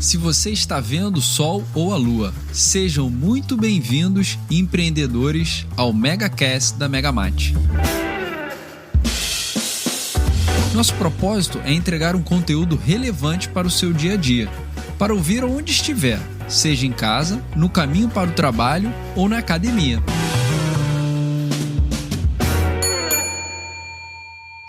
se você está vendo o Sol ou a Lua. Sejam muito bem-vindos, empreendedores, ao MegaCast da Megamate. Nosso propósito é entregar um conteúdo relevante para o seu dia a dia, para ouvir onde estiver, seja em casa, no caminho para o trabalho ou na academia.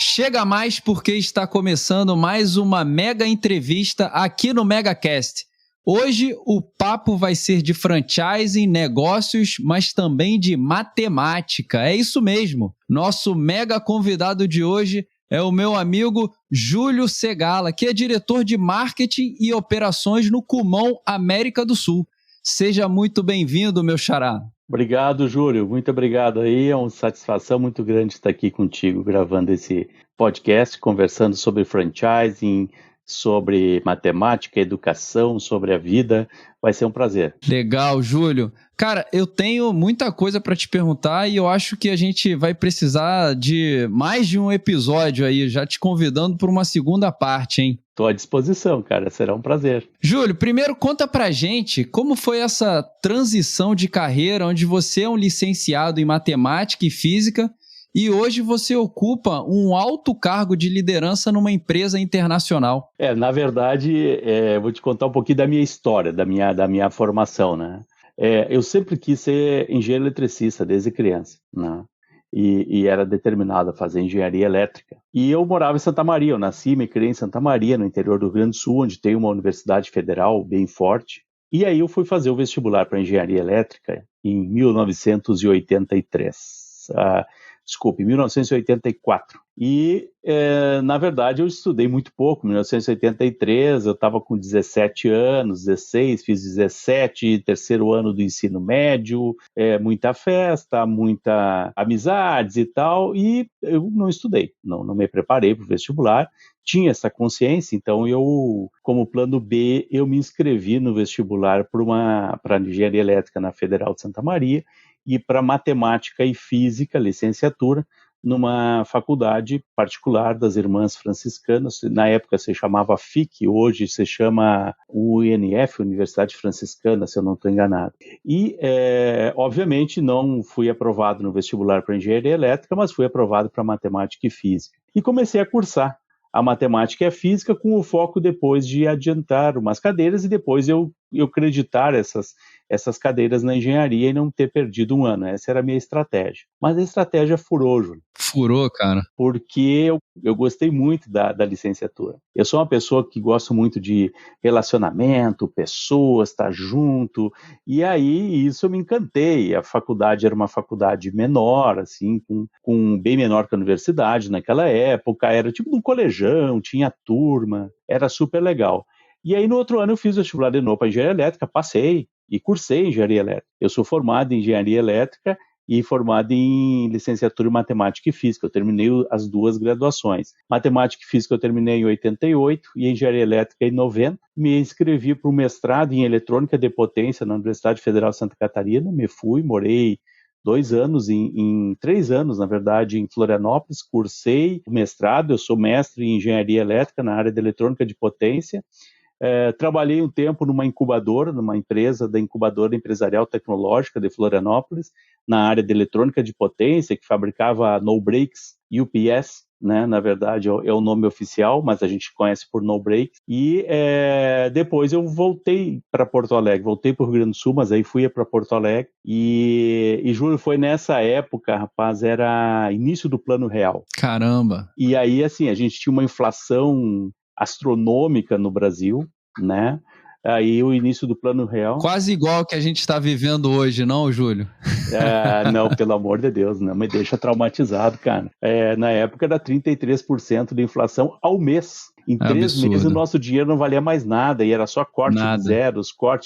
Chega mais porque está começando mais uma mega entrevista aqui no MegaCast. Hoje o papo vai ser de franchising, negócios, mas também de matemática. É isso mesmo. Nosso mega convidado de hoje é o meu amigo Júlio Segala, que é diretor de marketing e operações no Kumon América do Sul. Seja muito bem-vindo, meu xará. Obrigado, Júlio. Muito obrigado aí. É uma satisfação muito grande estar aqui contigo, gravando esse podcast, conversando sobre franchising, sobre matemática, educação, sobre a vida. Vai ser um prazer. Legal, Júlio. Cara, eu tenho muita coisa para te perguntar e eu acho que a gente vai precisar de mais de um episódio aí, já te convidando para uma segunda parte, hein? Estou à disposição, cara. Será um prazer. Júlio, primeiro conta pra gente como foi essa transição de carreira onde você é um licenciado em matemática e física e hoje você ocupa um alto cargo de liderança numa empresa internacional. Na verdade, vou te contar um pouquinho da minha história, da minha formação, né? Eu sempre quis ser engenheiro eletricista desde criança, né? E era determinado a fazer engenharia elétrica. E eu morava em Santa Maria, eu nasci e me criei em Santa Maria, no interior do Rio Grande do Sul, onde tem uma universidade federal bem forte. E aí eu fui fazer o vestibular para engenharia elétrica em 1983. Desculpe, 1984. E, na verdade, eu estudei muito pouco. Em 1983, eu estava com 17 anos, 16, fiz 17, terceiro ano do ensino médio, muita festa, muita amizades e tal, e eu não estudei, não me preparei para o vestibular. Tinha essa consciência, então eu, como plano B, eu me inscrevi no vestibular para engenharia elétrica na Federal de Santa Maria, e para matemática e física, licenciatura, numa faculdade particular das Irmãs Franciscanas. Na época se chamava FIC, hoje se chama UNF, Universidade Franciscana, se eu não estou enganado. E, obviamente, não fui aprovado no vestibular para engenharia elétrica, mas fui aprovado para matemática e física. E comecei a cursar a matemática e a física com o foco depois de adiantar umas cadeiras e depois eu acreditar essas cadeiras na engenharia e não ter perdido um ano. Essa era a minha estratégia. Mas a estratégia furou, Júlio. Furou, cara. Porque eu gostei muito da licenciatura. Eu sou uma pessoa que gosto muito de relacionamento, pessoas, estar junto, e aí isso eu me encantei. A faculdade era uma faculdade menor, assim, com bem menor que a universidade naquela época, era tipo um colejão, tinha turma, era super legal. E aí no outro ano eu fiz o vestibular de novo para engenharia elétrica, passei e cursei engenharia elétrica. Eu sou formado em engenharia elétrica e formado em licenciatura em matemática e física. Eu terminei as duas graduações. Matemática e física eu terminei em 88 e engenharia elétrica em 90. Me inscrevi para o mestrado em eletrônica de potência na Universidade Federal de Santa Catarina. Morei 2 anos, 3 anos, na verdade, em Florianópolis. Cursei o mestrado, eu sou mestre em engenharia elétrica na área de eletrônica de potência. Trabalhei um tempo numa incubadora, numa empresa da incubadora empresarial tecnológica de Florianópolis, na área de eletrônica de potência, que fabricava no breaks, UPS, né? Na verdade é o nome oficial, mas a gente conhece por no breaks. E depois eu voltei para Porto Alegre, voltei para o Rio Grande do Sul, mas aí fui para Porto Alegre. E Júlio, foi nessa época, rapaz, era início do Plano Real. Caramba! E aí, assim, a gente tinha uma inflação astronômica no Brasil, né? Aí o início do Plano Real. Quase igual que a gente está vivendo hoje, não, Júlio? Não, pelo amor de Deus, não me deixa traumatizado, cara. Na época era 33% de inflação ao mês. Em 3 meses o nosso dinheiro não valia mais nada e era só corte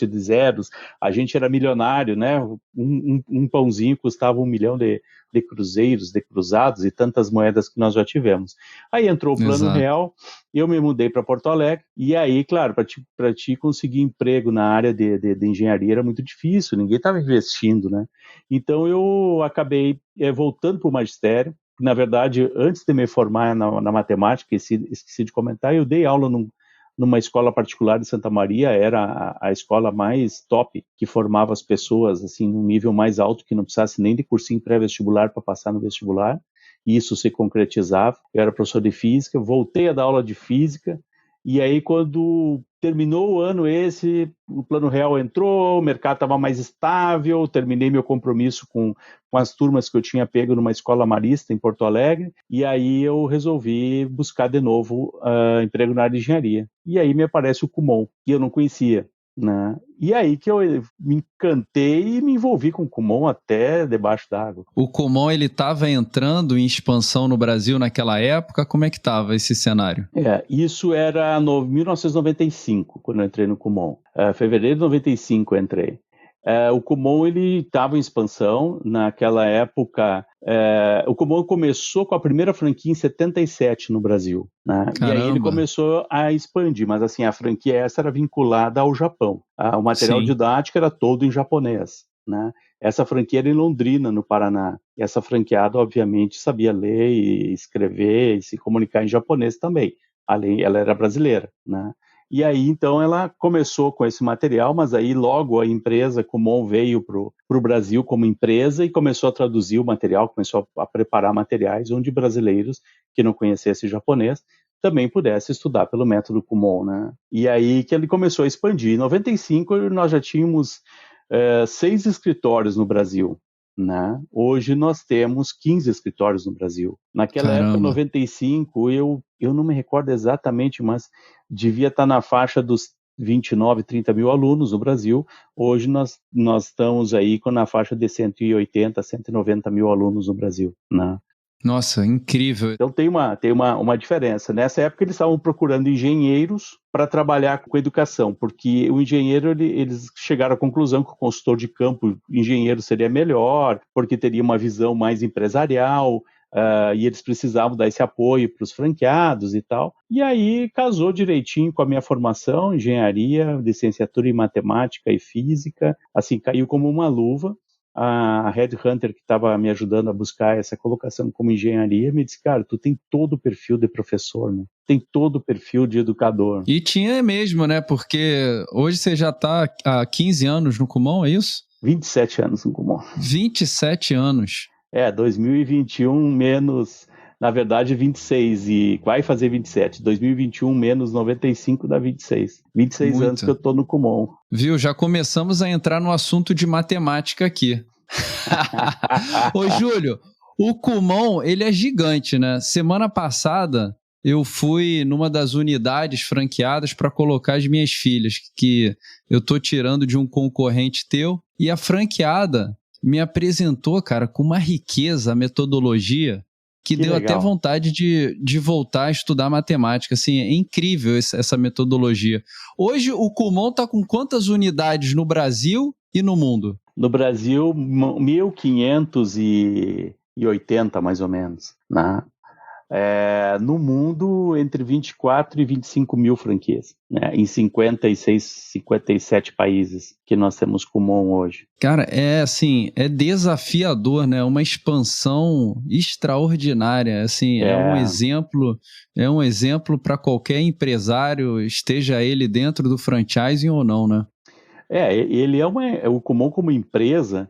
de zeros. A gente era milionário, né? Um pãozinho custava 1 milhão de cruzeiros, de cruzados e tantas moedas que nós já tivemos. Aí entrou o Plano Real, eu me mudei para Porto Alegre e aí, claro, para ti conseguir emprego na área de engenharia era muito difícil, ninguém estava investindo, né? Então eu acabei voltando para o magistério. Na verdade, antes de me formar na matemática, esqueci de comentar, eu dei aula numa escola particular de Santa Maria, era a escola mais top, que formava as pessoas assim num nível mais alto, que não precisasse nem de cursinho pré-vestibular para passar no vestibular, e isso se concretizava. Eu era professor de física, voltei a dar aula de física, e aí quando terminou o ano esse, o Plano Real entrou, o mercado estava mais estável, terminei meu compromisso com as turmas que eu tinha pego numa escola marista em Porto Alegre, e aí eu resolvi buscar de novo emprego na área de engenharia. E aí me aparece o Kumon, que eu não conhecia, né? E aí que eu me encantei e me envolvi com o Kumon até debaixo d'água. O Kumon, ele estava entrando em expansão no Brasil naquela época? Como é que estava esse cenário? Isso era no 1995, quando eu entrei no Kumon. Fevereiro de 95 eu entrei. O Kumon ele estava em expansão naquela época. O Kumon começou com a primeira franquia em 77 no Brasil, né? E aí ele começou a expandir, mas assim a franquia essa era vinculada ao Japão. O material didático era todo em japonês, né? Essa franquia era em Londrina, no Paraná. E essa franqueada, obviamente, sabia ler e escrever e se comunicar em japonês também. Além, ela era brasileira, né? E aí, então, ela começou com esse material, mas aí logo a empresa Kumon veio para o Brasil como empresa e começou a traduzir o material, começou a preparar materiais onde brasileiros que não conhecessem japonês também pudessem estudar pelo método Kumon, né? E aí que ele começou a expandir. Em 95, nós já tínhamos 6 escritórios no Brasil, né? Hoje nós temos 15 escritórios no Brasil. Naquela época, 95, eu não me recordo exatamente, mas devia estar na faixa dos 29, 30 mil alunos no Brasil. Hoje nós estamos aí na faixa de 180, 190 mil alunos no Brasil, né? Nossa, incrível. Então tem uma diferença. Nessa época eles estavam procurando engenheiros para trabalhar com educação, porque o engenheiro, eles chegaram à conclusão que o consultor de campo engenheiro seria melhor, porque teria uma visão mais empresarial, e eles precisavam dar esse apoio para os franqueados e tal. E aí casou direitinho com a minha formação, engenharia, licenciatura em matemática e física, assim, caiu como uma luva. A Headhunter, que estava me ajudando a buscar essa colocação como engenharia, me disse, cara, tu tem todo o perfil de professor, né? Tem todo o perfil de educador. E tinha mesmo, né? Porque hoje você já está há 15 anos no Kumon, é isso? 27 anos no Kumon. 27 anos. 2021 menos, na verdade, 26, e vai fazer 27. 2021 menos 95 dá 26. 26 Muito. Anos que eu estou no Kumon. Viu? Já começamos a entrar no assunto de matemática aqui. Ô, Júlio, o Kumon, ele é gigante, né? Semana passada, eu fui numa das unidades franqueadas para colocar as minhas filhas, que eu tô tirando de um concorrente teu, e a franqueada me apresentou, cara, com uma riqueza a metodologia que deu legal. Até vontade de voltar a estudar matemática. Assim, é incrível essa metodologia. Hoje, o Kumon está com quantas unidades no Brasil e no mundo? No Brasil, 1.580, mais ou menos, né? No mundo, entre 24 e 25 mil franquias, né? Em 56, 57 países que nós temos Kumon hoje. Cara, é desafiador, né? Uma expansão extraordinária, assim, é um exemplo para qualquer empresário, esteja ele dentro do franchising ou não, né? Ele o Kumon como empresa,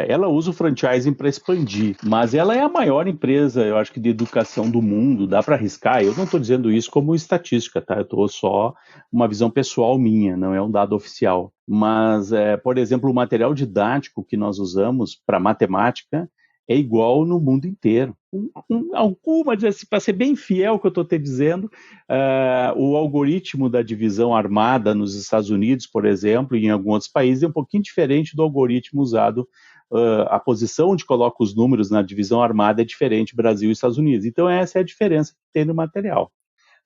ela usa o franchising para expandir, mas ela é a maior empresa, eu acho que de educação do mundo, dá para arriscar. Eu não estou dizendo isso como estatística, tá? Eu estou só uma visão pessoal minha, não é um dado oficial. Mas, por exemplo, o material didático que nós usamos para matemática é igual no mundo inteiro. Para ser bem fiel ao que eu estou te dizendo, o algoritmo da divisão armada nos Estados Unidos, por exemplo, e em alguns outros países, é um pouquinho diferente do algoritmo usado. A posição onde coloca os números na divisão armada é diferente Brasil e Estados Unidos. Então, essa é a diferença que tem no material.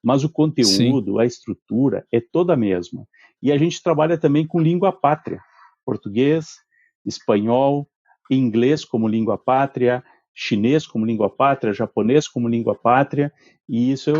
Mas o conteúdo, Sim. A estrutura é toda a mesma. E a gente trabalha também com língua pátria, português, espanhol, inglês como língua pátria, chinês como língua pátria, japonês como língua pátria, e isso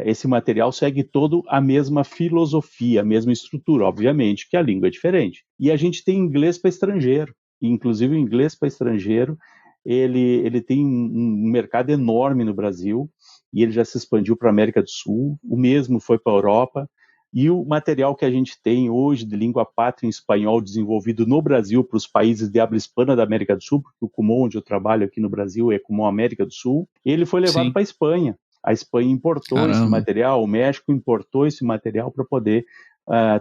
esse material segue todo a mesma filosofia, a mesma estrutura, obviamente que a língua é diferente. E a gente tem inglês para estrangeiro, inclusive o inglês para estrangeiro ele tem um mercado enorme no Brasil, e ele já se expandiu para a América do Sul, o mesmo foi para a Europa, e o material que a gente tem hoje de língua pátria em espanhol desenvolvido no Brasil para os países de habla hispana da América do Sul, porque o Kumon, onde eu trabalho aqui no Brasil, é Kumon América do Sul, ele foi levado para a Espanha. A Espanha importou esse material, o México importou esse material para poder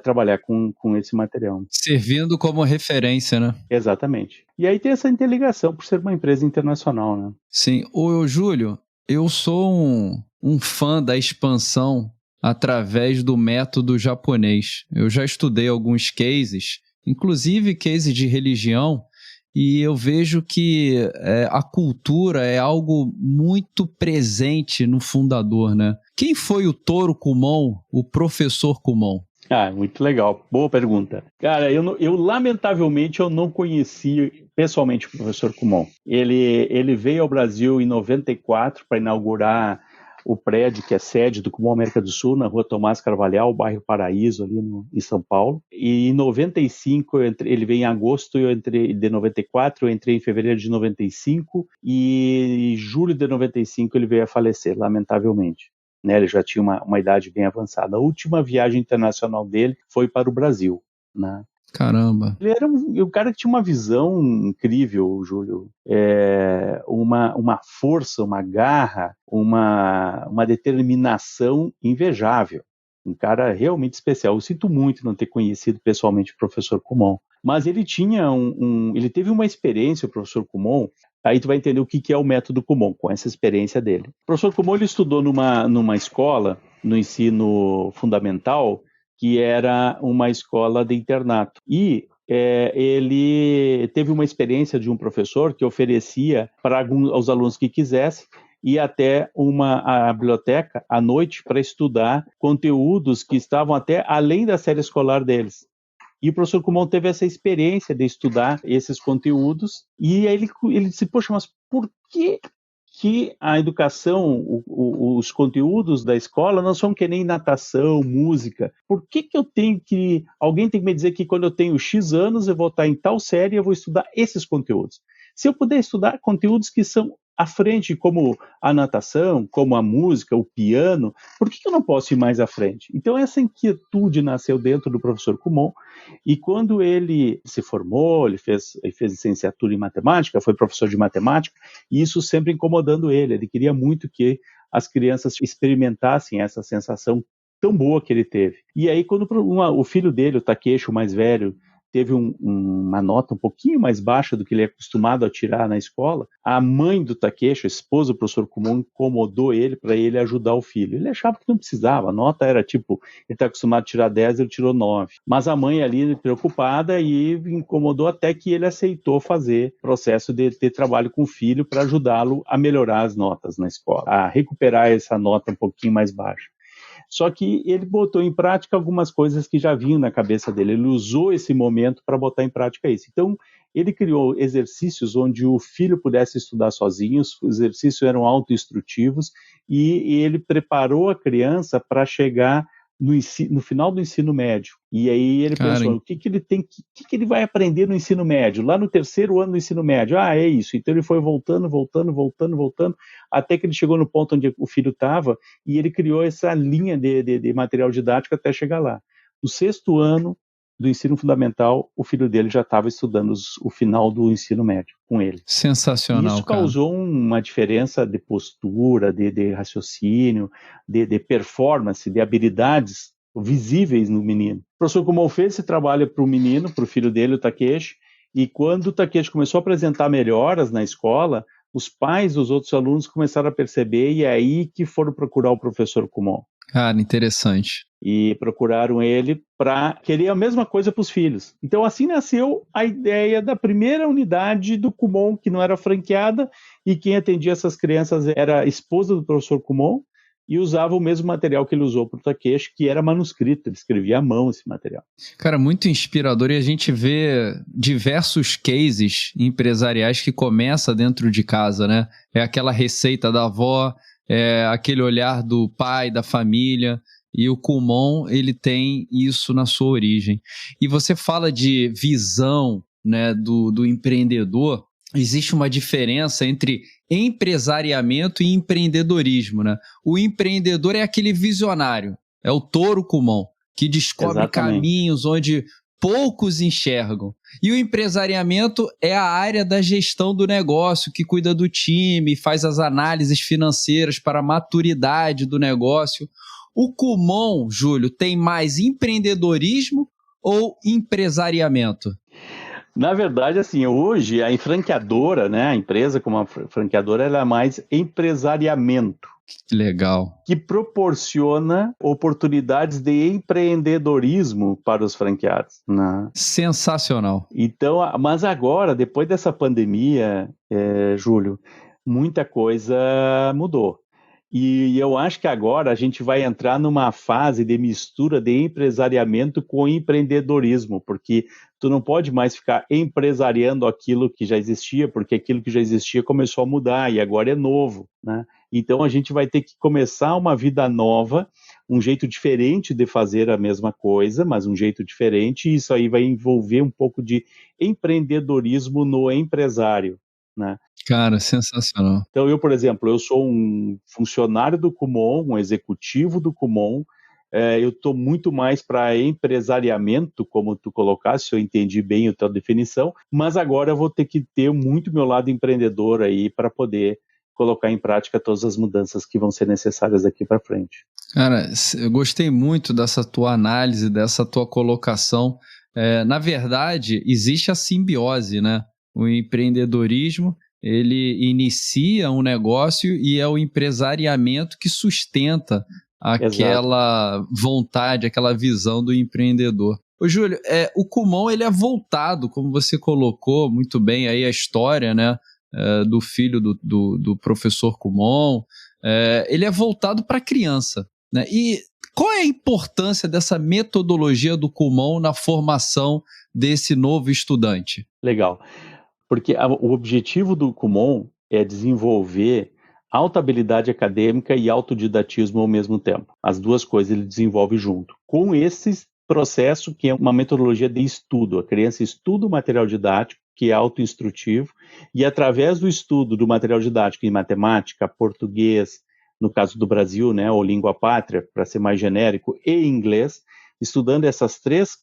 trabalhar com esse material. Servindo como referência, né? Exatamente. E aí tem essa interligação por ser uma empresa internacional, né? Sim. Ô, Júlio, eu sou um fã da expansão através do método japonês. Eu já estudei alguns cases, inclusive cases de religião, e eu vejo que a cultura é algo muito presente no fundador, né? Quem foi o Toro Kumon, o professor Kumon? Muito legal. Boa pergunta. Cara, eu lamentavelmente eu não conheci pessoalmente o professor Kumon. Ele veio ao Brasil em 94 para inaugurar o prédio que é sede do Kumon América do Sul, na rua Tomás Carvalhal, bairro Paraíso, ali em São Paulo. E em 95, ele veio em agosto de 94, eu entrei em fevereiro de 95, e em julho de 95 ele veio a falecer, lamentavelmente. Né, ele já tinha uma idade bem avançada. A última viagem internacional dele foi para o Brasil, né? Caramba. Ele era um cara que tinha uma visão incrível, Júlio. Uma força, uma garra, uma determinação invejável. Um cara realmente especial. Eu sinto muito não ter conhecido pessoalmente o professor Kumon. Mas ele tinha ele teve uma experiência, o professor Kumon. Aí tu vai entender o que é o método Kumon, com essa experiência dele. O professor Kumon, ele estudou numa escola, no ensino fundamental, que era uma escola de internato. E ele teve uma experiência de um professor que oferecia para os alunos que quisessem ir até a biblioteca à noite para estudar conteúdos que estavam até além da série escolar deles. E o professor Kumon teve essa experiência de estudar esses conteúdos, e aí ele disse, poxa, mas por que a educação, os conteúdos da escola não são que nem natação, música? Por que alguém tem que me dizer que quando eu tenho X anos eu vou estar em tal série e eu vou estudar esses conteúdos? Se eu puder estudar conteúdos que são à frente, como a natação, como a música, o piano, por que eu não posso ir mais à frente? Então essa inquietude nasceu dentro do professor Kumon, e quando ele se formou, ele fez licenciatura em matemática, foi professor de matemática, e isso sempre incomodando ele queria muito que as crianças experimentassem essa sensação tão boa que ele teve. E aí quando o filho dele, o Takeshi, o mais velho, teve uma nota um pouquinho mais baixa do que ele é acostumado a tirar na escola, a mãe do Takeshi, a esposa do professor Kumon, incomodou ele para ele ajudar o filho. Ele achava que não precisava, a nota era tipo, ele está acostumado a tirar 10, ele tirou 9. Mas a mãe ali preocupada e incomodou até que ele aceitou fazer o processo de ter trabalho com o filho para ajudá-lo a melhorar as notas na escola, a recuperar essa nota um pouquinho mais baixa. Só que ele botou em prática algumas coisas que já vinham na cabeça dele. Ele usou esse momento para botar em prática isso. Então, ele criou exercícios onde o filho pudesse estudar sozinho, os exercícios eram autoinstrutivos, e ele preparou a criança para chegar no final do ensino médio. E aí ele pensou, o que ele vai aprender no ensino médio? Lá no terceiro ano do ensino médio. É isso. Então ele foi voltando, até que ele chegou no ponto onde o filho estava, e ele criou essa linha de material didático até chegar lá. No sexto ano do ensino fundamental, o filho dele já estava estudando o final do ensino médio com ele. Sensacional, e isso causou uma diferença de postura, de raciocínio, de performance, de habilidades visíveis no menino. O professor Kumon fez esse trabalho para o menino, para o filho dele, o Takeshi, e quando o Takeshi começou a apresentar melhoras na escola, os pais dos outros alunos começaram a perceber, e é aí que foram procurar o professor Kumon. Cara, interessante. E procuraram ele para querer a mesma coisa para os filhos. Então assim nasceu a ideia da primeira unidade do Kumon, que não era franqueada, e quem atendia essas crianças era a esposa do professor Kumon, e usava o mesmo material que ele usou para o Takeshi, que era manuscrito, ele escrevia à mão esse material. Cara, muito inspirador, e a gente vê diversos cases empresariais que começam dentro de casa, né? É aquela receita da avó, é aquele olhar do pai, da família, e o Kumon, ele tem isso na sua origem. E você fala de visão, né, do empreendedor, existe uma diferença entre empresariamento e empreendedorismo, né? O empreendedor é aquele visionário, é o touro Kumon, que descobre Exatamente. caminhos onde poucos enxergam. E o empresariamento é a área da gestão do negócio, que cuida do time, faz as análises financeiras para a maturidade do negócio. O Kumon, Júlio, tem mais empreendedorismo ou empresariamento? Na verdade, assim, hoje a franqueadora, né, a empresa como a franqueadora, ela é mais empresariamento, Que legal. que proporciona oportunidades de empreendedorismo para os franqueados, né? Sensacional. Então, mas agora, depois dessa pandemia, Júlio, muita coisa mudou. E eu acho que agora a gente vai entrar numa fase de mistura de empresariamento com empreendedorismo, porque tu não pode mais ficar empresariando aquilo que já existia, porque aquilo que já existia começou a mudar e agora é novo, né? Então a gente vai ter que começar uma vida nova, um jeito diferente de fazer a mesma coisa, mas um jeito diferente, e isso aí vai envolver um pouco de empreendedorismo no empresário, né? Cara, sensacional. Então, eu, por exemplo, eu sou um funcionário do Kumon, um executivo do Kumon, eu estou muito mais para empresariamento, como tu colocaste, se eu entendi bem a tua definição, mas agora eu vou ter que ter muito meu lado empreendedor aí para poder colocar em prática todas as mudanças que vão ser necessárias daqui para frente. Cara, eu gostei muito dessa tua análise, dessa tua colocação. Na verdade, existe a simbiose, né? O empreendedorismo, ele inicia um negócio e é o empresariamento que sustenta Exato. aquela vontade, aquela visão do empreendedor. Ô, Júlio, o Kumon, ele é voltado, como você colocou muito bem aí a história, né? Do filho do professor Kumon, ele é voltado para a criança, né? E qual é a importância dessa metodologia do Kumon na formação desse novo estudante? Legal. Porque o objetivo do Kumon é desenvolver alta habilidade acadêmica e autodidatismo ao mesmo tempo. As duas coisas ele desenvolve junto. Com esse processo que é uma metodologia de estudo, a criança estuda o material didático, que é autoinstrutivo, e através do estudo do material didático em matemática, português, no caso do Brasil, né, ou língua pátria, para ser mais genérico, e inglês, estudando essas três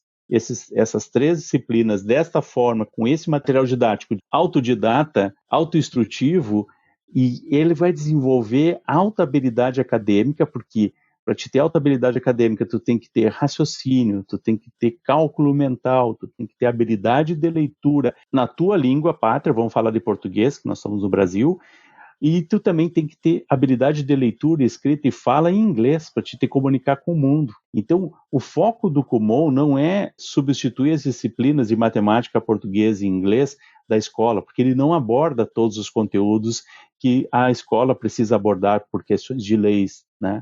disciplinas desta forma, com esse material didático autodidata, autoinstrutivo, e ele vai desenvolver alta habilidade acadêmica, porque para te ter alta habilidade acadêmica, tu tem que ter raciocínio, tu tem que ter cálculo mental, tu tem que ter habilidade de leitura na tua língua pátria, vamos falar de português, que nós estamos no Brasil, e tu também tem que ter habilidade de leitura, escrita e fala em inglês para te comunicar com o mundo. Então, o foco do Kumon não é substituir as disciplinas de matemática, português e inglês da escola, porque ele não aborda todos os conteúdos que a escola precisa abordar por questões de leis, né?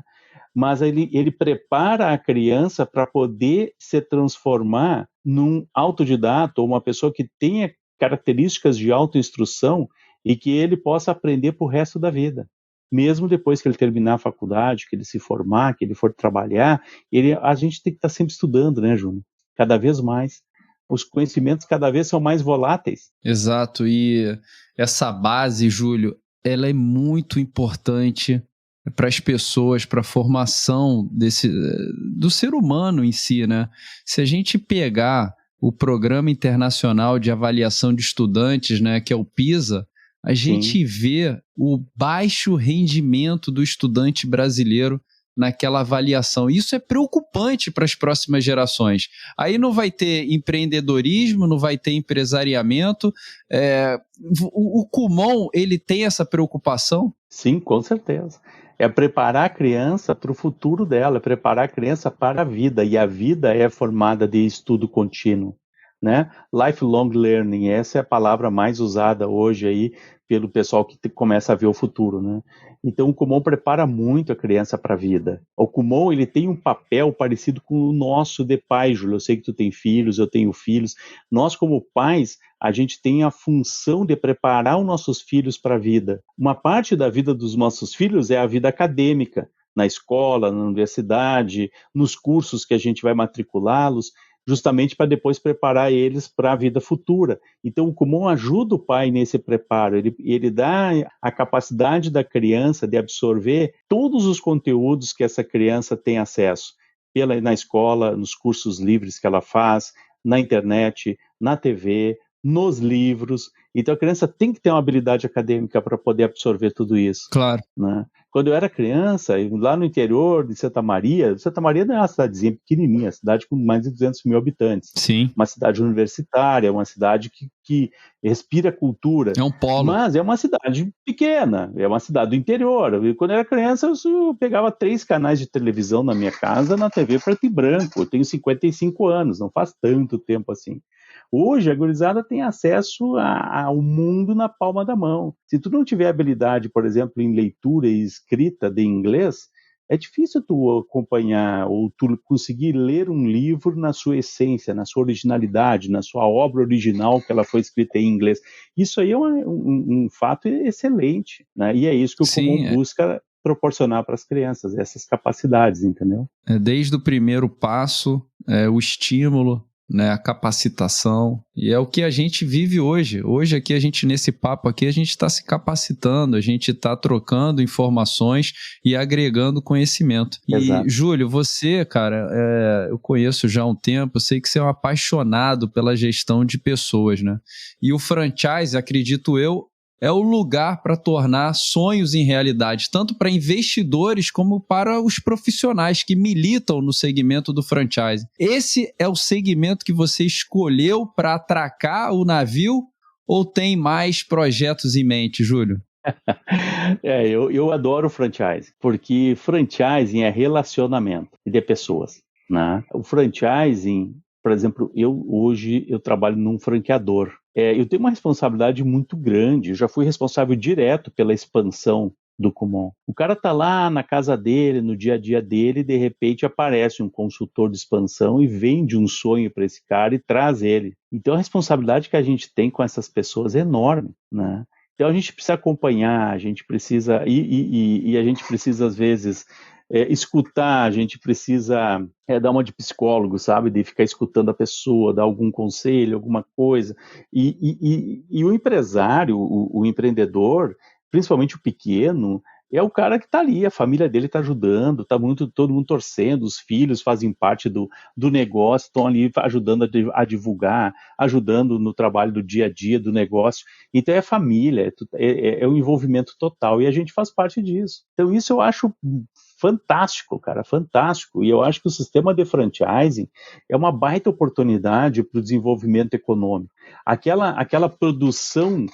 Mas ele prepara a criança para poder se transformar num autodidata ou uma pessoa que tenha características de autoinstrução e que ele possa aprender para o resto da vida. Mesmo depois que ele terminar a faculdade, que ele se formar, que ele for trabalhar, a gente tem que estar sempre estudando, né, Júnior? Cada vez mais. Os conhecimentos cada vez são mais voláteis. Exato, e essa base, Júlio, ela é muito importante para as pessoas, para a formação do ser humano em si, né? Se a gente pegar o Programa Internacional de Avaliação de Estudantes, né, que é o PISA, a gente vê o baixo rendimento do estudante brasileiro naquela avaliação. Isso é preocupante para as próximas gerações. Aí não vai ter empreendedorismo, não vai ter empresariamento. O Kumon, ele tem essa preocupação? Sim, com certeza. É preparar a criança para o futuro dela, é preparar a criança para a vida, e a vida é formada de estudo contínuo, né? Lifelong learning, essa é a palavra mais usada hoje aí pelo pessoal que começa a ver o futuro, né? Então o Kumon prepara muito a criança para a vida. O Kumon, ele tem um papel parecido com o nosso de pai, Júlio. Eu sei que tu tem filhos, eu tenho filhos. Nós, como pais, a gente tem a função de preparar os nossos filhos para a vida. Uma parte da vida dos nossos filhos é a vida acadêmica, na escola, na universidade, nos cursos que a gente vai matriculá-los, justamente para depois preparar eles para a vida futura. Então, o Kumon ajuda o pai nesse preparo, ele dá a capacidade da criança de absorver todos os conteúdos que essa criança tem acesso, na escola, nos cursos livres que ela faz, na internet, na TV, nos livros. Então, a criança tem que ter uma habilidade acadêmica para poder absorver tudo isso. Claro. Né? Quando eu era criança, lá no interior de Santa Maria não é uma cidadezinha pequenininha, é uma cidade com mais de 200 mil habitantes. Sim. Uma cidade universitária, uma cidade que respira cultura. É um polo. Mas é uma cidade pequena, é uma cidade do interior. Quando eu era criança, eu pegava 3 canais de televisão na minha casa, na TV preto e branco. Eu tenho 55 anos, não faz tanto tempo assim. Hoje, a gurizada tem acesso ao mundo na palma da mão. Se tu não tiver habilidade, por exemplo, em leitura e escrita de inglês, é difícil tu acompanhar ou tu conseguir ler um livro na sua essência, na sua originalidade, na sua obra original que ela foi escrita em inglês. Isso aí é um fato excelente, né? E é isso que o Kumon busca proporcionar para as crianças, essas capacidades, entendeu? Desde o primeiro passo, o estímulo, né, a capacitação, e é o que a gente vive hoje. Hoje aqui, nesse papo aqui, a gente está se capacitando, a gente está trocando informações e agregando conhecimento. Exato. E, Júlio, você, cara, eu conheço já há um tempo, eu sei que você é um apaixonado pela gestão de pessoas, né? E o franchise, acredito eu, é o lugar para tornar sonhos em realidade, tanto para investidores como para os profissionais que militam no segmento do franchise. Esse é o segmento que você escolheu para atracar o navio ou tem mais projetos em mente, Júlio? Eu adoro franchise, porque franchising é relacionamento de pessoas, né? O franchising, por exemplo, hoje eu trabalho num franqueador. Eu tenho uma responsabilidade muito grande, eu já fui responsável direto pela expansão do Kumon. O cara está lá na casa dele, no dia a dia dele, e de repente aparece um consultor de expansão e vende um sonho para esse cara e traz ele. Então a responsabilidade que a gente tem com essas pessoas é enorme, né? Então a gente precisa acompanhar, a gente precisa, e a gente precisa às vezes escutar, a gente precisa dar uma de psicólogo, sabe? De ficar escutando a pessoa, dar algum conselho, alguma coisa. E o empresário, o empreendedor, principalmente o pequeno, é o cara que está ali, a família dele está ajudando, está todo mundo torcendo, os filhos fazem parte do negócio, estão ali ajudando a divulgar, ajudando no trabalho do dia a dia do negócio. Então é família, é um envolvimento total, e a gente faz parte disso. Então isso eu acho fantástico, cara, fantástico. E eu acho que o sistema de franchising é uma baita oportunidade para o desenvolvimento econômico. Aquela produção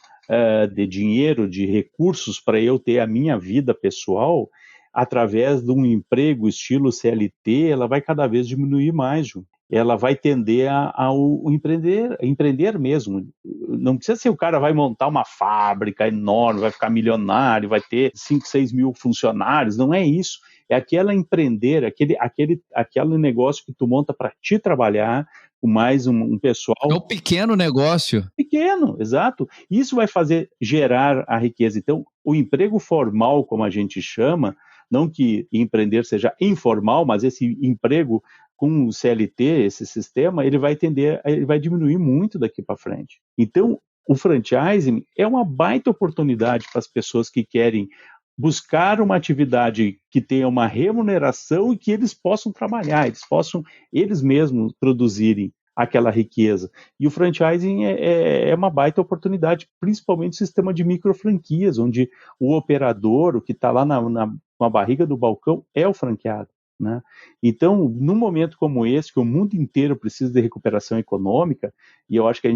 de dinheiro, de recursos para eu ter a minha vida pessoal, através de um emprego estilo CLT, ela vai cada vez diminuir mais, Ju. Ela vai tender ao empreender mesmo. Não precisa ser o cara vai montar uma fábrica enorme, vai ficar milionário, vai ter 5, 6 mil funcionários, não é isso. É aquele negócio que tu monta para te trabalhar, com mais um pessoal. É um pequeno negócio. Pequeno, exato. Isso vai fazer gerar a riqueza. Então, o emprego formal, como a gente chama, não que empreender seja informal, mas esse emprego com o CLT, esse sistema, ele vai diminuir muito daqui para frente. Então, o franchising é uma baita oportunidade para as pessoas que querem buscar uma atividade que tenha uma remuneração e que eles possam trabalhar, eles mesmos produzirem aquela riqueza. E o franchising é uma baita oportunidade, principalmente o sistema de microfranquias, onde o operador, o que está lá na barriga do balcão, é o franqueado. Né? Então, num momento como esse, que o mundo inteiro precisa de recuperação econômica, e eu acho que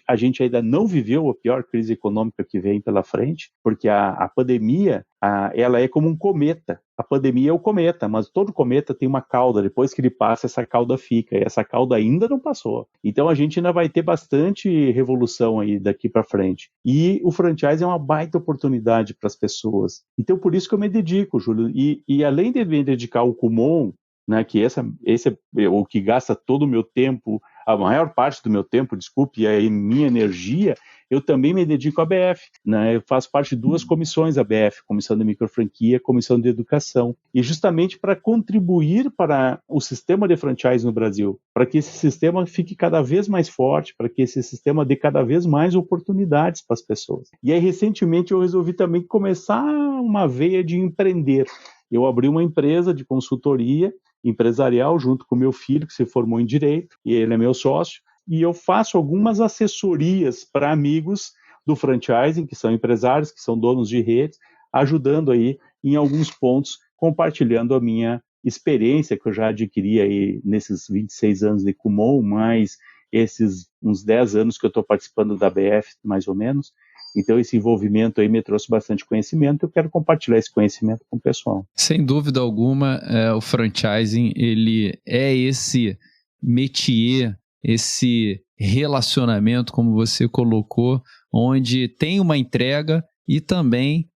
a gente ainda não viveu a pior crise econômica que vem pela frente, porque a pandemia, ela é como um cometa. A pandemia é o cometa, mas todo cometa tem uma cauda. Depois que ele passa, essa cauda fica, e essa cauda ainda não passou. Então, a gente ainda vai ter bastante revolução aí daqui para frente. E o franchise é uma baita oportunidade para as pessoas. Então, por isso que eu me dedico, Júlio. E além de me dedicar ao Kumon, né, que esse é o que gasta todo o meu tempo, a maior parte do meu tempo, desculpe, e a minha energia, eu também me dedico à BF, né? Eu faço parte de 2 comissões da BF, Comissão de Microfranquia, Comissão de Educação, e justamente para contribuir para o sistema de franchise no Brasil, para que esse sistema fique cada vez mais forte, para que esse sistema dê cada vez mais oportunidades para as pessoas. E aí, recentemente, eu resolvi também começar uma veia de empreender. Eu abri uma empresa de consultoria empresarial junto com meu filho, que se formou em Direito, e ele é meu sócio, e eu faço algumas assessorias para amigos do franchising, que são empresários, que são donos de redes, ajudando aí em alguns pontos, compartilhando a minha experiência que eu já adquiri aí nesses 26 anos de Kumon, mais esses uns 10 anos que eu estou participando da BF, mais ou menos. Então, esse envolvimento aí me trouxe bastante conhecimento, eu quero compartilhar esse conhecimento com o pessoal. Sem dúvida alguma, o franchising, ele é esse métier, esse relacionamento, como você colocou, onde tem uma entrega e também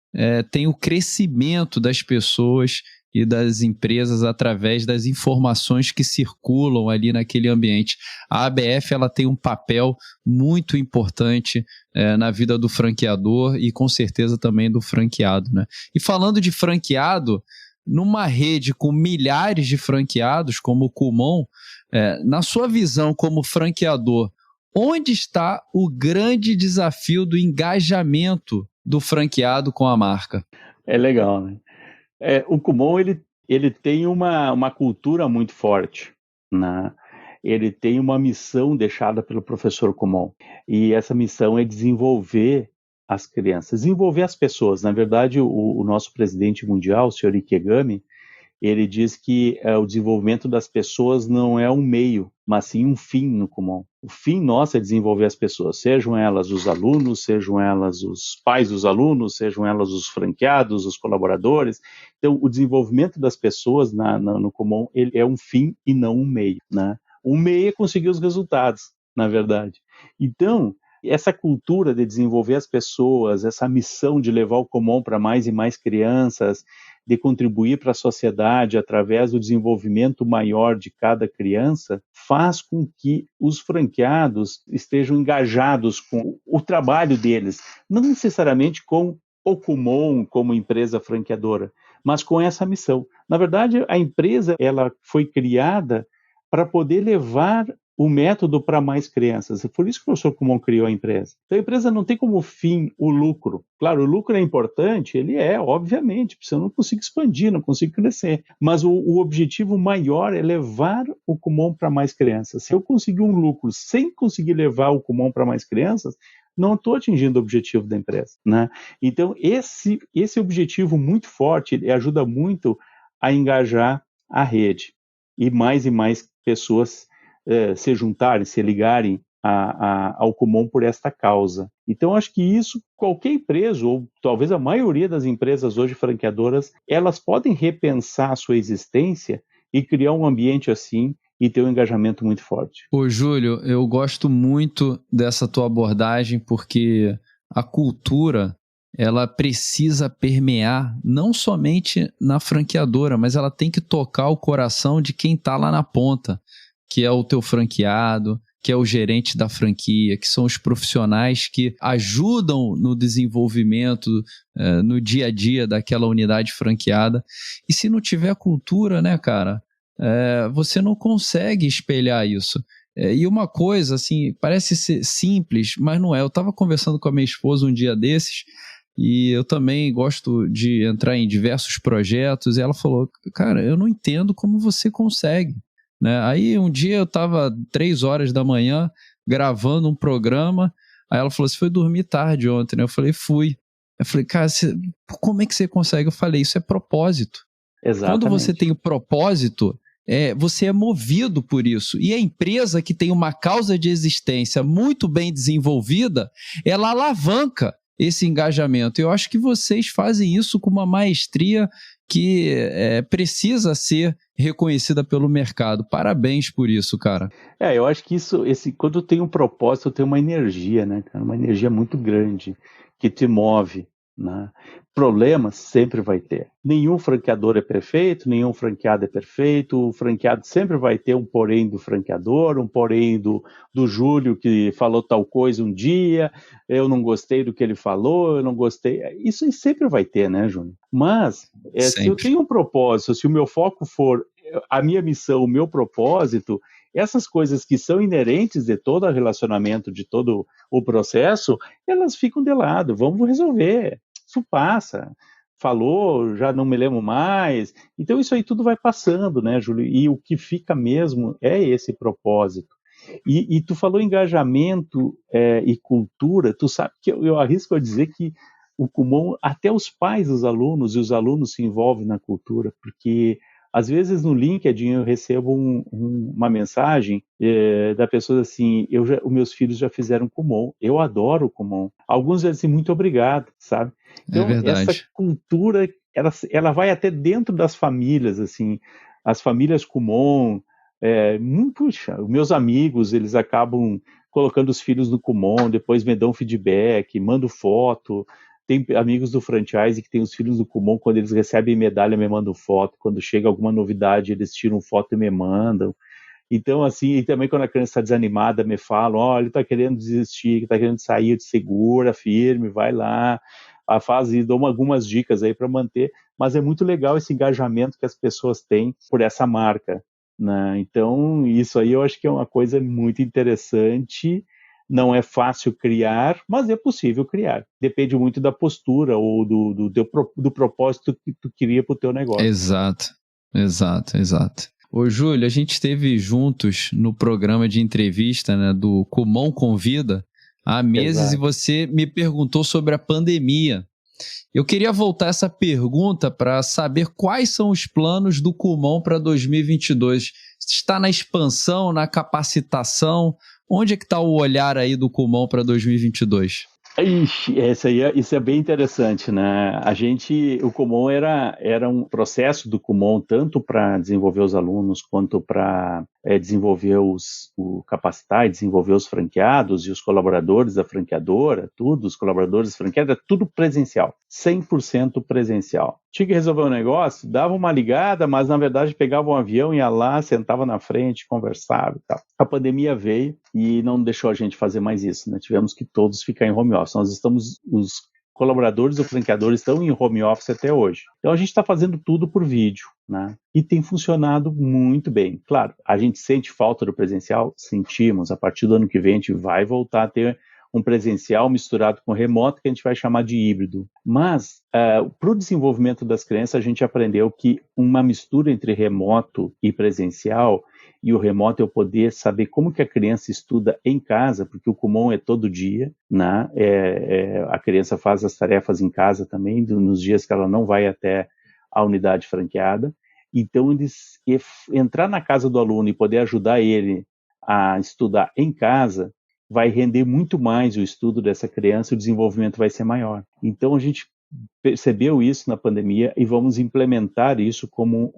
tem o crescimento das pessoas e das empresas através das informações que circulam ali naquele ambiente. A ABF ela tem um papel muito importante na vida do franqueador e com certeza também do franqueado, né? E falando de franqueado, numa rede com milhares de franqueados como o Kumon, na sua visão como franqueador, onde está o grande desafio do engajamento do franqueado com a marca? É legal, né? O Kumon, ele tem uma cultura muito forte, né? Ele tem uma missão deixada pelo professor Kumon, e essa missão é desenvolver as crianças, desenvolver as pessoas. Na verdade, o nosso presidente mundial, o senhor Ikegami, ele diz que o desenvolvimento das pessoas não é um meio, mas sim um fim no Kumon. O fim nosso é desenvolver as pessoas, sejam elas os alunos, sejam elas os pais dos alunos, sejam elas os franqueados, os colaboradores. Então, o desenvolvimento das pessoas no Kumon, ele é um fim e não um meio, né? O meio é conseguir os resultados, na verdade. Então, essa cultura de desenvolver as pessoas, essa missão de levar o Kumon para mais e mais crianças, de contribuir para a sociedade através do desenvolvimento maior de cada criança, faz com que os franqueados estejam engajados com o trabalho deles, não necessariamente com o Kumon como empresa franqueadora, mas com essa missão. Na verdade, a empresa ela foi criada para poder levar o método para mais crianças. É por isso que o professor Kumon criou a empresa. Então, a empresa não tem como fim o lucro. Claro, o lucro é importante, ele obviamente, porque eu não consigo expandir, não consigo crescer. Mas o objetivo maior é levar o Kumon para mais crianças. Se eu conseguir um lucro sem conseguir levar o Kumon para mais crianças, não estou atingindo o objetivo da empresa, né? Então, esse objetivo muito forte, ele ajuda muito a engajar a rede. E mais pessoas se juntarem, se ligarem ao Kumon por esta causa. Então, acho que isso, qualquer empresa, ou talvez a maioria das empresas hoje franqueadoras, elas podem repensar a sua existência e criar um ambiente assim e ter um engajamento muito forte. Ô, Júlio, eu gosto muito dessa tua abordagem porque a cultura ela precisa permear não somente na franqueadora, mas ela tem que tocar o coração de quem está lá na ponta, que é o teu franqueado, que é o gerente da franquia, que são os profissionais que ajudam no desenvolvimento, no dia a dia daquela unidade franqueada. E se não tiver cultura, né, cara, você não consegue espelhar isso. E uma coisa, assim, parece ser simples, mas não é. Eu estava conversando com a minha esposa um dia desses, e eu também gosto de entrar em diversos projetos, e ela falou, cara, eu não entendo como você consegue. Né? Aí um dia eu estava 3 horas da manhã gravando um programa, aí ela falou, você foi dormir tarde ontem, né? Eu falei, fui. Eu falei, cara, como é que você consegue? Eu falei, isso é propósito. Exatamente. Quando você tem o propósito, você é movido por isso. E a empresa que tem uma causa de existência muito bem desenvolvida, ela alavanca esse engajamento. Eu acho que vocês fazem isso com uma maestria que precisa ser reconhecida pelo mercado. Parabéns por isso, cara. Eu acho que quando tem um propósito, tem uma energia, né, cara? Uma energia muito grande que te move, né? Problemas sempre vai ter. Nenhum franqueador é perfeito, nenhum franqueado é perfeito. O franqueado sempre vai ter um porém do franqueador, um porém do Júlio que falou tal coisa um dia, eu não gostei do que ele falou, eu não gostei. Isso aí sempre vai ter, né, Júnior? Mas se eu tenho um propósito, se o meu foco for a minha missão, o meu propósito, essas coisas que são inerentes de todo relacionamento, de todo o processo, elas ficam de lado, vamos resolver, isso passa. Falou, já não me lembro mais. Então isso aí tudo vai passando, né, Júlio? E o que fica mesmo é esse propósito. E tu falou engajamento e cultura, tu sabe que eu arrisco a dizer que o Kumon, até os pais dos alunos e os alunos se envolvem na cultura, porque às vezes no LinkedIn eu recebo uma mensagem da pessoa assim, os meus filhos já fizeram Kumon, eu adoro o Kumon. Alguns dizem assim, muito obrigado, sabe? Então essa cultura, ela vai até dentro das famílias, assim, as famílias Kumon, puxa, os meus amigos, eles acabam colocando os filhos no Kumon, depois me dão feedback, mando foto. Tem amigos do franchise que tem os filhos do Kumon, quando eles recebem medalha, me mandam foto. Quando chega alguma novidade, eles tiram foto e me mandam. Então, assim, e também quando a criança está desanimada, me falam, olha, ele está querendo desistir, está querendo sair, te segura, firme, vai lá, faz e dou algumas dicas aí para manter. Mas é muito legal esse engajamento que as pessoas têm por essa marca, né? Então, isso aí eu acho que é uma coisa muito interessante. Não é fácil criar, mas é possível criar. Depende muito da postura ou do propósito que tu queria para o teu negócio. Exato. Ô, Júlio, a gente esteve juntos no programa de entrevista, né, do Kumon Convida há meses. Exato. E você me perguntou sobre a pandemia. Eu queria voltar essa pergunta para saber quais são os planos do Kumon para 2022. Está na expansão, na capacitação? Onde é que está o olhar aí do Kumon para 2022? Ixi, isso é bem interessante, né? O Kumon era um processo do Kumon tanto para desenvolver os alunos quanto para desenvolver capacitar e desenvolver os franqueados e os colaboradores da franqueadora, os colaboradores da franqueada, tudo presencial, 100% presencial. Tinha que resolver um negócio, dava uma ligada, mas na verdade pegava um avião, ia lá, sentava na frente, conversava e tal. A pandemia veio e não deixou a gente fazer mais isso, né? Tivemos que todos ficar em home office. Os colaboradores ou franqueadores estão em home office até hoje. Então a gente está fazendo tudo por vídeo, né? E tem funcionado muito bem. Claro, a gente sente falta do presencial? Sentimos. A partir do ano que vem a gente vai voltar a ter um presencial misturado com remoto, que a gente vai chamar de híbrido. Mas, para o desenvolvimento das crianças, a gente aprendeu que uma mistura entre remoto e presencial, e o remoto é o poder saber como que a criança estuda em casa, porque o Kumon é todo dia, né? A criança faz as tarefas em casa também, nos dias que ela não vai até a unidade franqueada. Então, entrar na casa do aluno e poder ajudar ele a estudar em casa vai render muito mais o estudo dessa criança, o desenvolvimento vai ser maior. Então, a gente percebeu isso na pandemia e vamos implementar isso como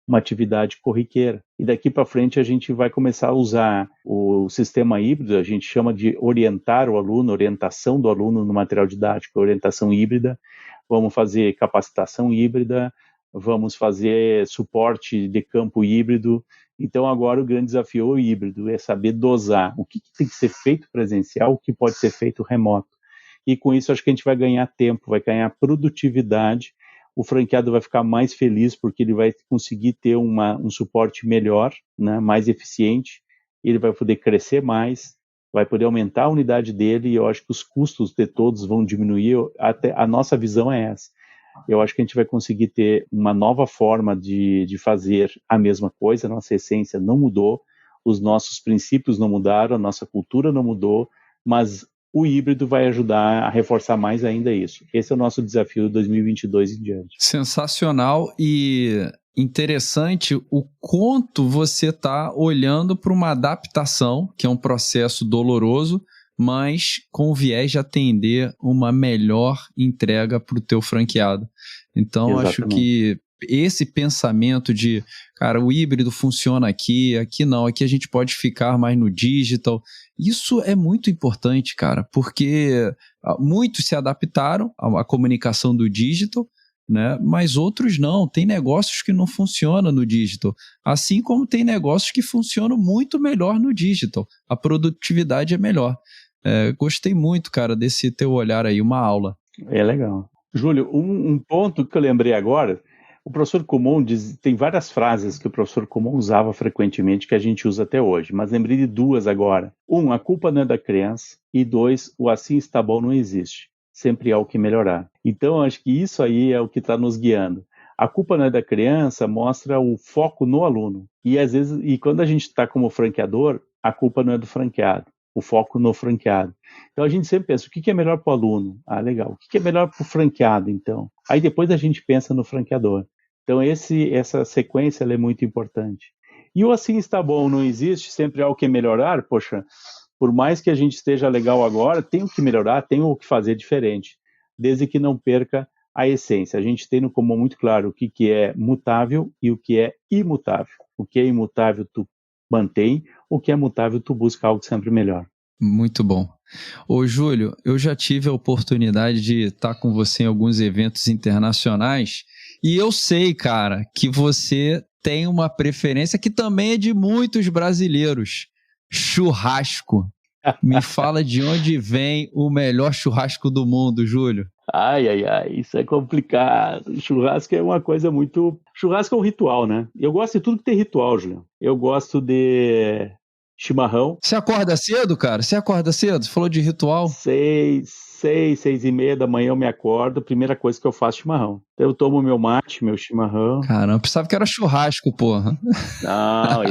uma atividade corriqueira. E daqui para frente a gente vai começar a usar o sistema híbrido, a gente chama de orientar o aluno, orientação do aluno no material didático, orientação híbrida. Vamos fazer capacitação híbrida, vamos fazer suporte de campo híbrido. Então agora o grande desafio é o híbrido, é saber dosar o que tem que ser feito presencial, o que pode ser feito remoto. E com isso acho que a gente vai ganhar tempo, vai ganhar produtividade, o franqueado vai ficar mais feliz porque ele vai conseguir ter um suporte melhor, né, mais eficiente, ele vai poder crescer mais, vai poder aumentar a unidade dele e eu acho que os custos de todos vão diminuir, até a nossa visão é essa. Eu acho que a gente vai conseguir ter uma nova forma de fazer a mesma coisa, a nossa essência não mudou, os nossos princípios não mudaram, a nossa cultura não mudou, mas o híbrido vai ajudar a reforçar mais ainda isso. Esse é o nosso desafio 2022 em diante. Sensacional e interessante o quanto você está olhando para uma adaptação, que é um processo doloroso, mas com viés de atender uma melhor entrega para o teu franqueado. Então, exatamente. Acho que esse pensamento de, cara, o híbrido funciona aqui não, aqui a gente pode ficar mais no digital, Isso é muito importante, cara, porque muitos se adaptaram à comunicação do digital, né? Mas outros não. Tem negócios que não funcionam no digital, assim como tem negócios que funcionam muito melhor no digital. A produtividade é melhor. Gostei muito, cara, desse teu olhar aí, uma aula. É legal. Júlio, um ponto que eu lembrei agora, o professor Kumon tem várias frases que o professor Kumon usava frequentemente que a gente usa até hoje, mas lembrei de duas agora. A culpa não é da criança, e 2, o assim está bom não existe. Sempre há o que melhorar. Então, acho que isso aí é o que está nos guiando. A culpa não é da criança mostra o foco no aluno. E às vezes, quando a gente está como franqueador, a culpa não é do franqueado, o foco no franqueado. Então a gente sempre pensa, o que é melhor para o aluno? Ah, legal. O que é melhor para o franqueado, então? Aí depois a gente pensa no franqueador. Então essa sequência ela é muito importante. E o assim está bom, não existe, sempre há o que melhorar. Poxa, por mais que a gente esteja legal agora, tem o que melhorar, tem o que fazer diferente, desde que não perca a essência. A gente tem no comum muito claro o que é mutável e o que é imutável. O que é imutável tu mantém, o que é mutável tu busca algo sempre melhor. Muito bom. Ô, Júlio, eu já tive a oportunidade de estar com você em alguns eventos internacionais e eu sei, cara, que você tem uma preferência que também é de muitos brasileiros. Churrasco. Me fala de onde vem o melhor churrasco do mundo, Júlio. Ai, isso é complicado. Churrasco é uma coisa muito... Churrasco é um ritual, né? Eu gosto de tudo que tem ritual, Julião. Eu gosto de chimarrão. Você acorda cedo, cara? Você acorda cedo? Você falou de ritual? 6:30 da manhã eu me acordo, a primeira coisa que eu faço é chimarrão. Então eu tomo meu mate, meu chimarrão. Caramba, eu pensava que era churrasco, porra. Não,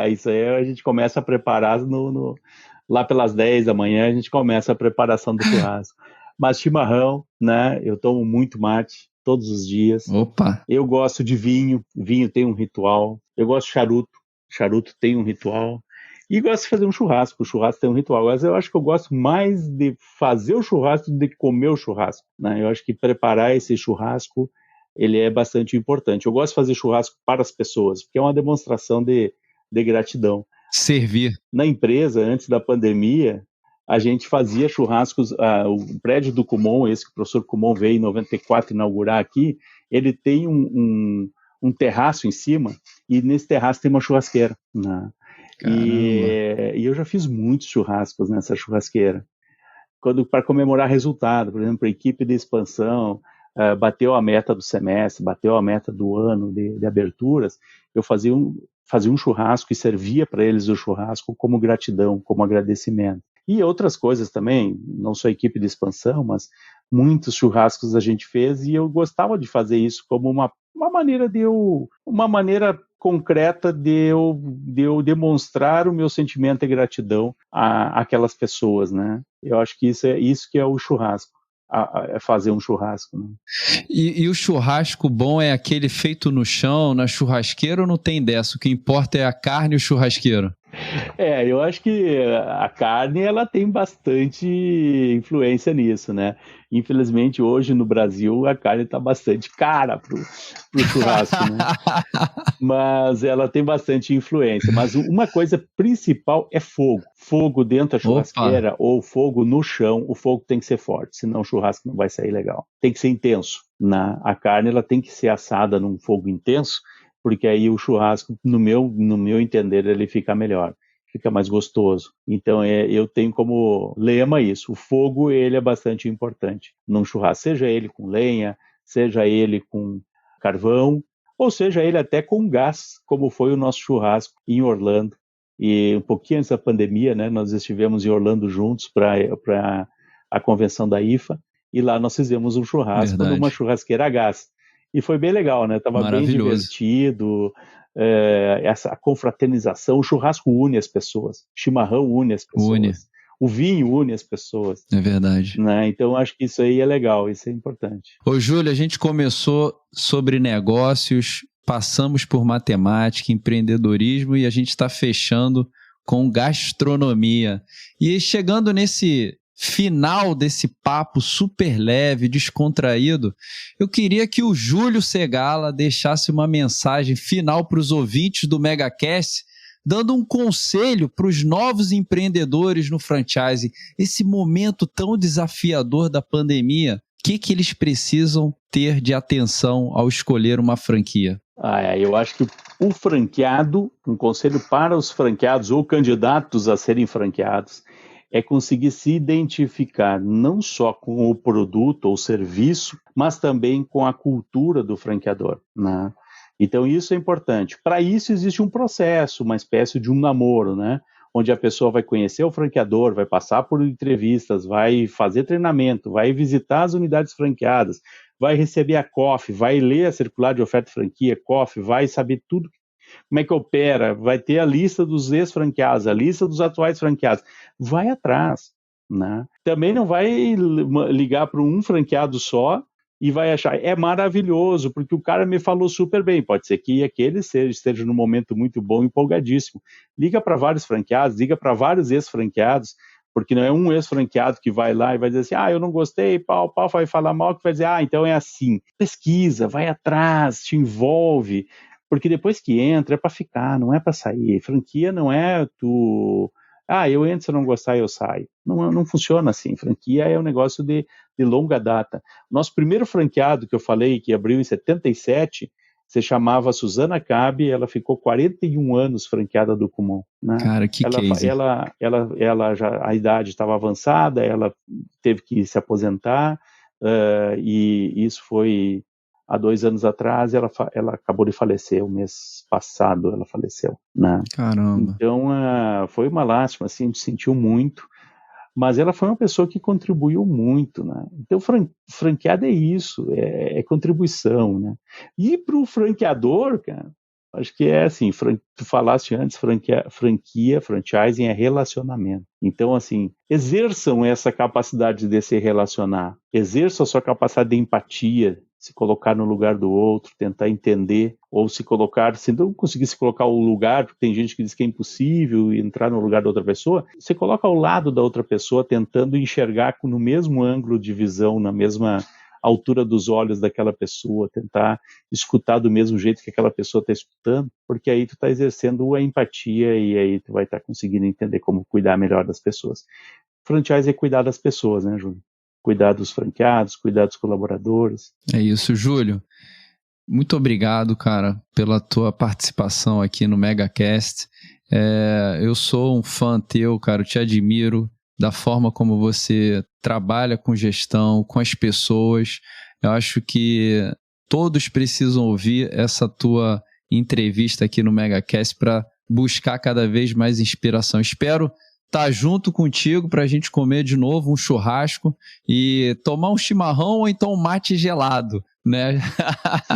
isso aí a gente começa a preparar lá pelas 10 da manhã, a gente começa a preparação do churrasco. Mas chimarrão, né? Eu tomo muito mate todos os dias. Opa! Eu gosto de vinho tem um ritual. Eu gosto de charuto tem um ritual. E gosto de fazer um churrasco, o churrasco tem um ritual. Mas eu acho que eu gosto mais de fazer o churrasco do que comer o churrasco, né? Eu acho que preparar esse churrasco, ele é bastante importante. Eu gosto de fazer churrasco para as pessoas, porque é uma demonstração de gratidão. Servir. Na empresa, antes da pandemia, a gente fazia churrascos, o prédio do Kumon, esse que o professor Kumon veio em 94 inaugurar aqui, ele tem um terraço em cima, e nesse terraço tem uma churrasqueira, né? E eu já fiz muitos churrascos nessa churrasqueira. Para comemorar resultado, por exemplo, a equipe de expansão bateu a meta do semestre, bateu a meta do ano de aberturas, eu fazia um churrasco e servia para eles o churrasco como gratidão, como agradecimento. E outras coisas também, não só a equipe de expansão, mas muitos churrascos a gente fez e eu gostava de fazer isso como uma maneira concreta de eu demonstrar o meu sentimento de gratidão àquelas pessoas, né? Eu acho que isso que é o churrasco, é fazer um churrasco, né? E o churrasco bom é aquele feito no chão, na churrasqueira, ou não tem dessa? O que importa é a carne e o churrasqueiro? Eu acho que a carne ela tem bastante influência nisso, né? Infelizmente, hoje no Brasil, a carne está bastante cara pro churrasco, né? Mas ela tem bastante influência. Mas uma coisa principal é fogo. Fogo dentro da churrasqueira. Opa. Ou fogo no chão, o fogo tem que ser forte, senão o churrasco não vai sair legal. Tem que ser intenso, né? A carne ela tem que ser assada num fogo intenso, porque aí o churrasco, no meu entender, ele fica melhor, fica mais gostoso. Então, eu tenho como lema isso, o fogo, ele é bastante importante num churrasco, seja ele com lenha, seja ele com carvão, ou seja ele até com gás, como foi o nosso churrasco em Orlando. E um pouquinho antes da pandemia, né, nós estivemos em Orlando juntos para a convenção da IFA, e lá nós fizemos um churrasco numa churrasqueira a gás. E foi bem legal, né? Tava bem divertido, essa confraternização. O churrasco une as pessoas, o chimarrão une as pessoas, o vinho une as pessoas. É verdade. Né? Então, acho que isso aí é legal, isso é importante. Ô, Júlio, a gente começou sobre negócios, passamos por matemática, empreendedorismo e a gente está fechando com gastronomia. E chegando nesse final desse papo super leve, descontraído, eu queria que o Júlio Segala deixasse uma mensagem final para os ouvintes do MegaCast, dando um conselho para os novos empreendedores no franchising, esse momento tão desafiador da pandemia, o que eles precisam ter de atenção ao escolher uma franquia? Eu acho que o franqueado, um conselho para os franqueados ou candidatos a serem franqueados, é conseguir se identificar não só com o produto ou serviço, mas também com a cultura do franqueador, né? Então isso é importante. Para isso existe um processo, uma espécie de um namoro, né? Onde a pessoa vai conhecer o franqueador, vai passar por entrevistas, vai fazer treinamento, vai visitar as unidades franqueadas, vai receber a COF, vai ler a circular de oferta de franquia, COF, vai saber tudo, como é que opera, vai ter a lista dos ex-franqueados, a lista dos atuais franqueados, vai atrás, né? Também não vai ligar para um franqueado só e vai achar, é maravilhoso, porque o cara me falou super bem, pode ser que aquele esteja num momento muito bom, empolgadíssimo. Liga para vários franqueados, liga para vários ex-franqueados, porque não é um ex-franqueado que vai lá e vai dizer assim, eu não gostei, pau, vai falar mal, que vai dizer, então é assim. Pesquisa, vai atrás, te envolve, porque depois que entra é para ficar, não é para sair. Franquia não é tu... eu entro, se eu não gostar, eu saio. Não funciona assim. Franquia é um negócio de longa data. Nosso primeiro franqueado que eu falei, que abriu em 77, se chamava Suzana Cabe, ela ficou 41 anos franqueada do Kumon, né? Cara, que case. Ela já, a idade estava avançada, ela teve que se aposentar, e isso foi há 2 anos atrás, ela acabou de falecer, o mês passado ela faleceu, né? Caramba. Então, foi uma lástima, assim, a gente sentiu muito, mas ela foi uma pessoa que contribuiu muito, né? Então, franqueado é isso, é contribuição, né? E para o franqueador, cara, acho que é assim, tu falaste antes, franquia, franchising é relacionamento. Então, assim, exerçam essa capacidade de se relacionar, exerçam a sua capacidade de empatia, se colocar no lugar do outro, tentar entender, ou se não conseguir se colocar no lugar, porque tem gente que diz que é impossível entrar no lugar da outra pessoa, você coloca ao lado da outra pessoa, tentando enxergar no mesmo ângulo de visão, na mesma altura dos olhos daquela pessoa, tentar escutar do mesmo jeito que aquela pessoa está escutando, porque aí tu está exercendo a empatia e aí tu vai estar conseguindo entender como cuidar melhor das pessoas. Franchise é cuidar das pessoas, né, Júlio? Cuidar dos franqueados, cuidar dos colaboradores. É isso, Júlio. Muito obrigado, cara, pela tua participação aqui no MegaCast. Eu sou um fã teu, cara, eu te admiro da forma como você trabalha com gestão, com as pessoas. Eu acho que todos precisam ouvir essa tua entrevista aqui no MegaCast para buscar cada vez mais inspiração. Espero estar junto contigo para a gente comer de novo um churrasco e tomar um chimarrão ou então um mate gelado, né?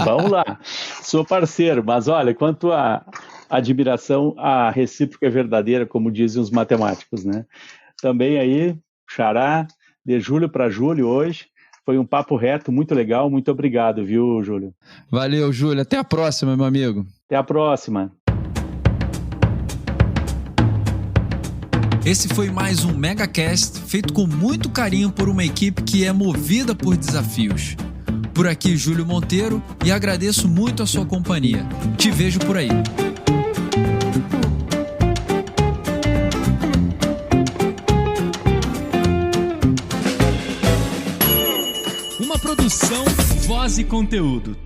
Vamos lá, sou parceiro, mas olha, quanto à admiração, a recíproca é verdadeira, como dizem os matemáticos, né? Também aí, xará, de julho para julho hoje, foi um papo reto, muito legal, muito obrigado, viu, Júlio? Valeu, Júlio, até a próxima, meu amigo. Até a próxima. Esse foi mais um MegaCast, feito com muito carinho por uma equipe que é movida por desafios. Por aqui, Júlio Monteiro, e agradeço muito a sua companhia. Te vejo por aí. Uma produção, voz e conteúdo.